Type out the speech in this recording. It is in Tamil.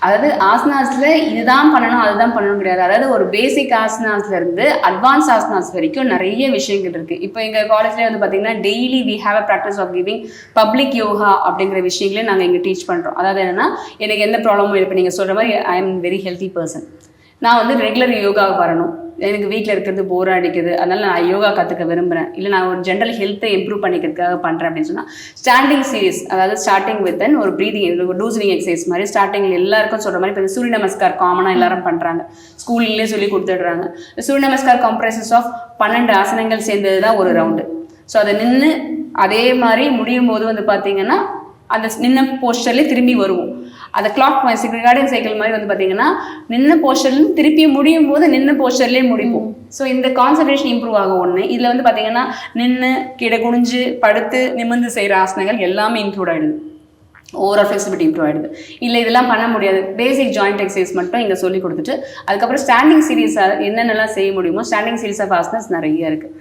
அதாவது ஆசனாஸில் இதுதான் பண்ணணும் அதுதான் பண்ணணும் கிடையாது. அதாவது ஒரு பேசிக் ஆசனாஸ்லேருந்து அட்வான்ஸ் ஆசனாஸ் வரைக்கும் நிறைய விஷயங்கள் இருக்குது. இப்போ எங்கள் காலேஜ்லேயே வந்து பார்த்தீங்கன்னா daily we have a practice of giving public yoga அப்படிங்கிற விஷயங்களே நாங்கள் இங்கே டீச் பண்ணுறோம். அதாவது என்னென்னா எனக்கு எந்த ப்ராப்ளமும் இல்லை. இப்போ நீங்கள் சொல்கிற மாதிரி I am very healthy person. நான் வந்து ரெகுலர் யோகாவுக்கு வரணும். எனக்கு வீட்டில் இருக்கிறது போர் அடிக்குது, அதனால நான் யோகா கற்றுக்க விரும்புகிறேன், இல்லை நான் ஒரு ஜென்ரல் ஹெல்த்தை இம்ப்ரூவ் பண்ணிக்கிறதுக்காக பண்ணுறேன் அப்படின்னு சொன்னால் ஸ்டாண்டிங் சீரீஸ், அதாவது ஸ்டார்டிங் வித் ஒரு ப்ரீதிங் ஒரு லூசனிங் எக்ஸசைஸ் மாதிரி ஸ்டார்டிங்கில் எல்லாருக்கும் சொல்கிற மாதிரி. இப்போ சூரிய நமஸ்கார் காமனாக எல்லாரும் பண்ணுறாங்க, ஸ்கூல்லேயே சொல்லி கொடுத்துடுறாங்க. சூரிய நமஸ்கார் கம்ப்ரைசஸ் ஆஃப் 12 ஆசனங்கள் சேர்ந்தது தான் ஒரு ரவுண்டு. ஸோ அதை நின்று அதே மாதிரி முடியும் போது வந்து பார்த்தீங்கன்னா அந்த நின்ன போஸ்டர்லேயே திரும்பி வருவோம். அந்த கிளாக் ரிகார்டிங் சைக்கிள் மாதிரி வந்து பார்த்தீங்கன்னா நின்ன போஸ்டர்லேருந்து திருப்பி முடியும் போது நின்ன போஸ்டர்லேயே முடிப்போம். ஸோ இந்த கான்சன்ட்ரேஷன் இம்ப்ரூவ் ஆகும் ஒன்று. இதில் வந்து பார்த்தீங்கன்னா நின்று கீழே குனிஞ்சு படுத்து நிமிர்ந்து செய்கிற ஆசனங்கள் எல்லாமே இன்க்ளூட் ஆகிடுது. ஓவரால் ஃப்ளெக்சிபிலிட்டி இம்ப்ரூவ் ஆகிடுது. இல்லை இதெல்லாம் பண்ண முடியாது, பேசிக் ஜாயிண்ட் எக்ஸசைஸ் மட்டும் இங்கே சொல்லி கொடுத்துட்டு அதுக்கப்புறம் ஸ்டாண்டிங் சீரீஸாக என்னென்னலாம் செய்ய முடியுமோ ஸ்டாண்டிங் சீரீஸ் ஆஃப் ஆசனஸ் நிறைய இருக்குது.